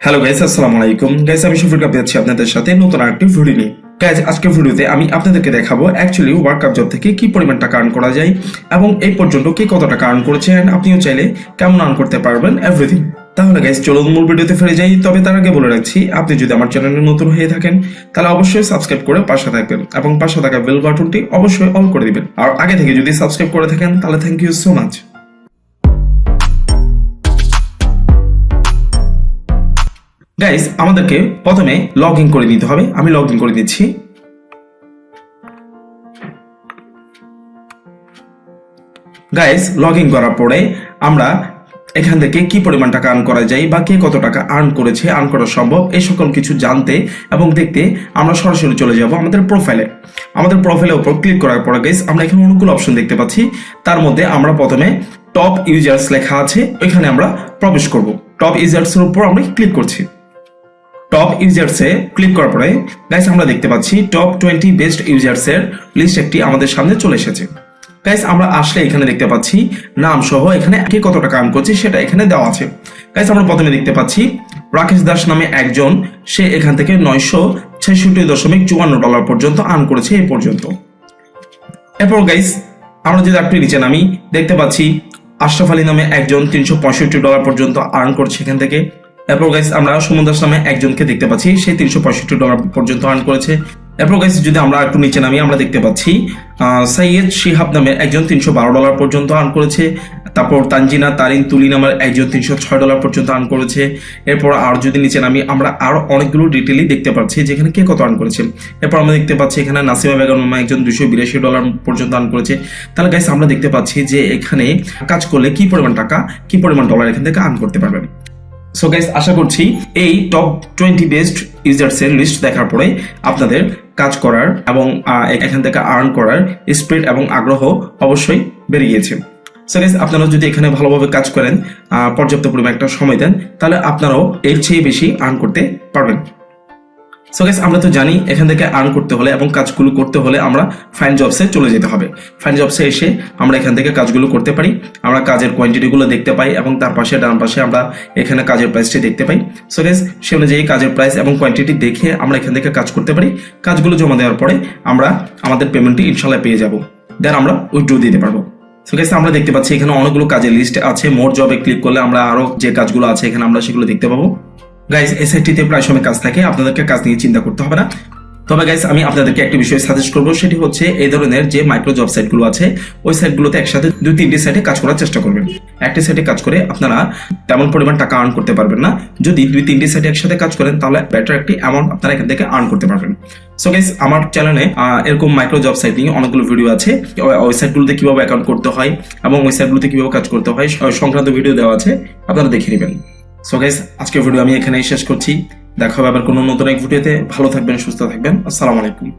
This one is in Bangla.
হ্যালো গাইস, আসসালামু আলাইকুম গাইস। আমি Workup আছি আপনাদের সাথে নতুন আরেকটি ভিডিও নিয়ে। গাইস, আজকের ভিডিওতে আমি আপনাদেরকে দেখাবো অ্যাকচুয়ালি Workup জব থেকে কি পরিমাণ টাকা আর্ন করা যায় এবং এই পর্যন্ত কে কত টাকা আর্ন করেছে এন্ড আপনিও চাইলে কেমন আর্ন করতে পারবেন এভরিথিং। তাহলে গাইস চলুন মূল ভিডিওতে ফিরে যাই। তবে তার আগে বলে রাখছি, আপনি যদি আমার চ্যানেলে নতুন হয়ে থাকেন তাহলে অবশ্যই সাবস্ক্রাইব করে পাশে থাকবেন এবং পাশে থাকা বেল বাটনটি অবশ্যই অন করে দিবেন। আর আগে থেকে যদি সাবস্ক্রাইব করে থাকেন তাহলে thank you so much. Guys, আমাদেরকে প্রথমে লগ ইন করে নিতে হবে। আমি লগ ইন করে দিচ্ছি। গাইস, লগ ইন করার পরে আমরা এখান থেকে কি পরিমাণ টাকা আর্ন করা যায় বা কে কত টাকা আর্ন করেছে, আর্ন করা সম্ভব, এই সকল কিছু জানতে এবং দেখতে আমরা সরাসরি চলে যাব আমাদের প্রোফাইলে। আমাদের প্রোফাইলের উপর ক্লিক করার পরে গাইস আমরা এখানে অনেকগুলো অপশন দেখতে পাচ্ছি। তার মধ্যে আমরা প্রথমে টপ ইউজার্স লেখা আছে, এখানে আমরা প্রবেশ করব। টপ ইউজার্স এর উপর আমরা ক্লিক করছি। টপ ইউজার্সে ক্লিক করার পরে গাইস আমরা দেখতে পাচ্ছি টপ 20 বেস্ট ইউজার্স এর লিস্ট একটি আমাদের সামনে চলে এসেছে। গাইস, আমরা আসলে এখানে দেখতে পাচ্ছি নাম সহ এখানে কে কত টাকা আর্ন করছে সেটা এখানে দেওয়া আছে। গাইস, আমরা প্রথমে দেখতে পাচ্ছি রাকেশ দাস নামে একজন, সে এখান থেকে $966.54 পর্যন্ত আর্ন করেছে এই পর্যন্ত। এরপর গাইস আমরা যদি একটু নিচে নামি দেখতে পাচ্ছি আশরাফ আলী নামে একজন $365 পর্যন্ত আর্ন করছে এখান থেকে। এরপর গাইস আমরা সুমন দাস নামে একজনকে দেখতে পাচ্ছি, সে $365 পর্যন্ত আর্ন করেছে। এরপর গাইস যদি আমরা একটু নিচে নামি আমরা দেখতে পাচ্ছি সৈয়দ শিহাব নামে একজন $312 পর্যন্ত আর্ন করেছে। তারপর তানজিনা তারিন তুলি নামের একজন $306 পর্যন্ত আর্ন করেছে। এরপর আর যদি নিচে নামি আমরা আরো অনেকগুলো ডিটেইলই দেখতে পাচ্ছি যেখানে কে কত আর্ন করেছে। এরপর আমরা দেখতে পাচ্ছি এখানে নাসিমা বেগম নামে একজন $282 পর্যন্ত আর্ন করেছে। তাহলে গাইস আমরা দেখতে পাচ্ছি যে এখানে কাজ করলে কি পরিমাণ টাকা, কি পরিমাণ ডলার এখান থেকে আর্ন করতে পারবেন। সো গাইস, আশা করছি এই টপ 20 বেস্ট ইউজার্স এর লিস্ট দেখার পরে আপনাদের কাজ করার এবং এখান থেকে আর্ন করার স্পিড এবং আগ্রহ অবশ্যই বেড়ে গিয়েছে। সো গাইস, আপনারা যদি এখানে ভালোভাবে কাজ করেন, পর্যাপ্ত পরিমাণ একটা সময় দেন, তাহলে আপনারাও এর চেয়ে বেশি আর্ন করতে পারবেন। সো গাইস, আমরা তো জানি এখান থেকে আর্ন করতে হলে এবং কাজগুলো করতে হলে আমরা ফাইন্ড জবসে চলে যেতে হবে। ফাইন্ড জবসে এসে আমরা এখান থেকে কাজগুলো করতে পারি। আমরা কাজের কোয়ান্টিটিগুলো দেখতে পাই এবং তার পাশে ডান পাশে আমরা এখানে কাজের প্রাইসটি দেখতে পাই। সো গাইস, সে অনুযায়ী কাজের প্রাইস এবং কোয়ান্টিটি দেখে আমরা এখান থেকে কাজ করতে পারি। কাজগুলো জমা দেওয়ার পরে আমরা আমাদের পেমেন্টটি ইনশাল্লাহ পেয়ে যাব, দেন আমরা উইথড্র দিতে পারবো। সো গাইস, আমরা দেখতে পাচ্ছি এখানে অনেকগুলো কাজের লিস্ট আছে। মোর জবে ক্লিক করলে আমরা আরো যে কাজগুলো আছে এখানে আমরা সেগুলো দেখতে পাবো। গাইস, এসআইটিতে প্রায় সময় কাজ থাকে, আপনাদেরকে কাজ নিয়ে চিন্তা করতে হবে না। তবে গাইস আমি আপনাদেরকে একটা বিষয় সাজেস্ট করবো, সেটি হচ্ছে এই ধরনের যে মাইক্রো জব সাইটগুলো আছে ওই সাইটগুলোতে একসাথে 2-3টি সাইটে কাজ করার চেষ্টা করবেন। একটি সাইটে কাজ করে আপনারা তেমন পরিমাণ টাকা আর্ন করতে পারবেন না। যদি 2-3টি সাইটে একসাথে কাজ করেন তাহলে বেটার একটি অ্যামাউন্ট আপনারা এখান থেকে আর্ন করতে পারবেন। সো গাইস, আমার চ্যানেলে এরকম মাইক্রো জব সাইট নিয়ে অনেকগুলো ভিডিও আছে। ওই সাইটগুলোতে কিভাবে অ্যাকাউন্ট করতে হয় এবং ওই সাইটগুলোতে কিভাবে কাজ করতে হয় সংক্রান্ত ভিডিও দেওয়া আছে, আপনারা দেখে নেবেন। সো গাইস, আজকের ভিডিও আমি এখানেই শেষ করছি। দেখা হবে আবার কোনো নতুন এক ভিডিওতে। ভালো থাকবেন, সুস্থ থাকবেন। আসসালামু আলাইকুম।